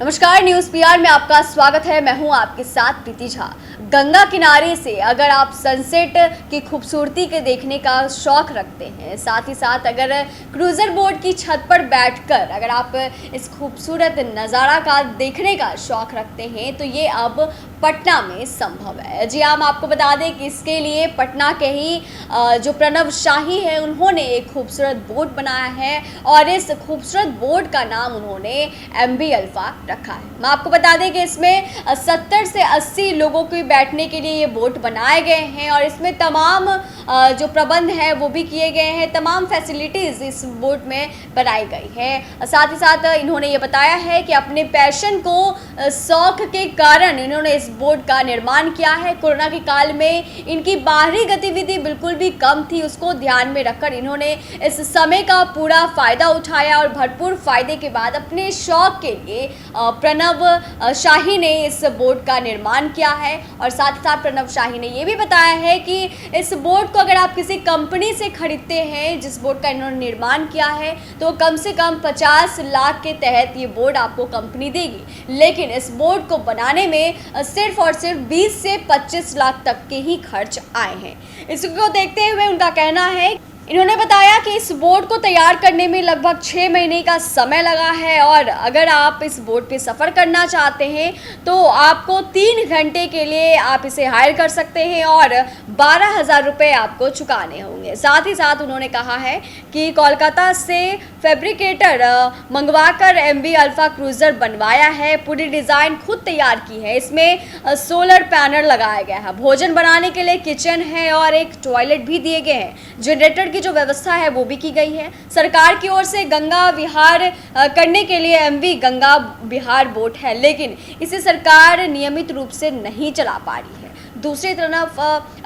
नमस्कार, news PR में आपका स्वागत है। मैं हूं आपके साथ प्रीति झा। गंगा किनारे से अगर आप सनसेट की खूबसूरती के देखने का शौक रखते हैं, साथ ही साथ अगर क्रूज़र बोट की छत पर बैठकर अगर आप इस खूबसूरत नज़ारा का देखने का शौक रखते हैं, तो ये अब पटना में संभव है। जी हाँ, हम आपको बता दें कि इसके लिए पटना के ही जो प्रणव शाही है, उन्होंने एक खूबसूरत बोट बनाया है और इस खूबसूरत बोट का नाम उन्होंने MV अल्फा रखा है। मैं आपको बता दें कि इसमें 70 से 80 लोगों के बैठने के लिए ये बोट बनाए गए हैं और इसमें तमाम जो प्रबंध है वो भी किए गए हैं। तमाम फैसिलिटीज़ इस बोट में बनाई गई है। साथ ही साथ इन्होंने ये बताया है कि अपने पैशन को शौक के कारण इन्होंने इस बोट का निर्माण किया है। कोरोना के काल में इनकी बाहरी गतिविधि बिल्कुल भी कम थी, उसको ध्यान में रखकर इन्होंने इस समय का पूरा फ़ायदा उठाया और भरपूर फ़ायदे के बाद अपने शौक के लिए प्रणव शाही ने इस बोट का निर्माण किया है। और साथ ही साथ प्रणव शाही ने ये भी बताया है कि इस बोट को अगर आप किसी कंपनी से खरीदते हैं, जिस बोट का इन्होंने निर्माण किया है, तो कम से कम 50 लाख के तहत ये बोट आपको कंपनी देगी। लेकिन इस बोट को बनाने में सिर्फ और सिर्फ 20 से 25 लाख तक के ही खर्च आए हैं। इसको देखते हुए उनका कहना है, इन्होंने बताया कि इस बोट को तैयार करने में लगभग 6 महीने का समय लगा है और अगर आप इस बोट पे सफ़र करना चाहते हैं तो आपको 3 घंटे के लिए आप इसे हायर कर सकते हैं और 12,000 रुपये आपको चुकाने होंगे। साथ ही साथ उन्होंने कहा है कि कोलकाता से फैब्रिकेटर मंगवाकर MV अल्फा क्रूज़र बनवाया है। पूरी डिज़ाइन खुद तैयार की है। इसमें सोलर पैनल लगाया गया है, भोजन बनाने के लिए किचन है और एक टॉयलेट भी दिए गए हैं। जनरेटर की जो व्यवस्था है वो भी की गई है। सरकार की ओर से गंगा विहार करने के लिए MV गंगा विहार बोट है, लेकिन इसे सरकार नियमित रूप से नहीं चला पा रही है। दूसरी तरफ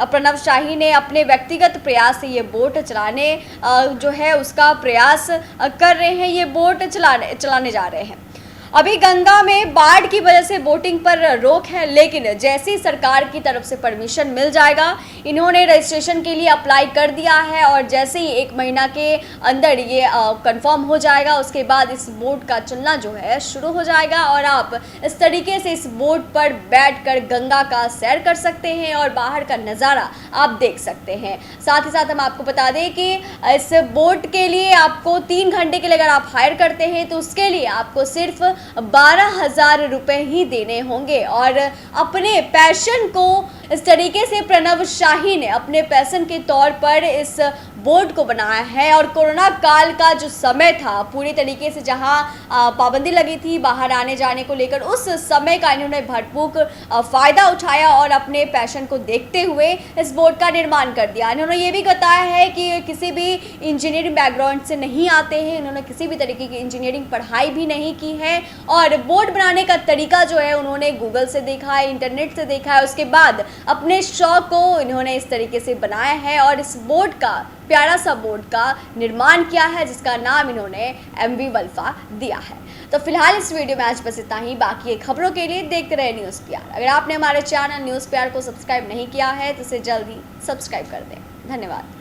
प्रणव शाही ने अपने व्यक्तिगत प्रयास से ये बोट चलाने जो है उसका प्रयास कर रहे हैं। ये बोट चलाने जा रहे हैं। अभी गंगा में बाढ़ की वजह से बोटिंग पर रोक है, लेकिन जैसी सरकार की तरफ से परमिशन मिल जाएगा, इन्होंने रजिस्ट्रेशन के लिए अप्लाई कर दिया है और जैसे ही 1 महीना के अंदर ये कंफर्म हो जाएगा, उसके बाद इस बोट का चलना जो है शुरू हो जाएगा और आप इस तरीके से इस बोट पर बैठकर गंगा का सैर कर सकते हैं और बाहर का नज़ारा आप देख सकते हैं। साथ ही साथ हम आपको बता दें कि इस बोट के लिए आपको 3 घंटे के लिए अगर आप हायर करते हैं तो उसके लिए आपको सिर्फ 12,000 रुपये ही देने होंगे। और अपने पैशन को इस तरीके से प्रणव शाही ने अपने पैशन के तौर पर इस बोट को बनाया है और कोरोना काल का जो समय था, पूरी तरीके से जहां पाबंदी लगी थी बाहर आने जाने को लेकर, उस समय का इन्होंने भरपूर फ़ायदा उठाया और अपने पैशन को देखते हुए इस बोट का निर्माण कर दिया। इन्होंने ये भी बताया है कि किसी भी इंजीनियरिंग बैकग्राउंड से नहीं आते हैं, इन्होंने किसी भी तरीके की इंजीनियरिंग पढ़ाई भी नहीं की है और बोट बनाने का तरीका जो है उन्होंने गूगल से देखा है, इंटरनेट से देखा है। उसके बाद अपने शौक को इन्होंने इस तरीके से बनाया है और इस बोट का प्यारा सा बोट का निर्माण किया है, जिसका नाम इन्होंने MV अल्फा दिया है। तो फिलहाल इस वीडियो में आज बस इतना ही। बाकी खबरों के लिए देखते रहे न्यूज़ पीआर। अगर आपने हमारे चैनल न्यूज़ पीआर को सब्सक्राइब नहीं किया है तो इसे जल्दी सब्सक्राइब कर दें। धन्यवाद।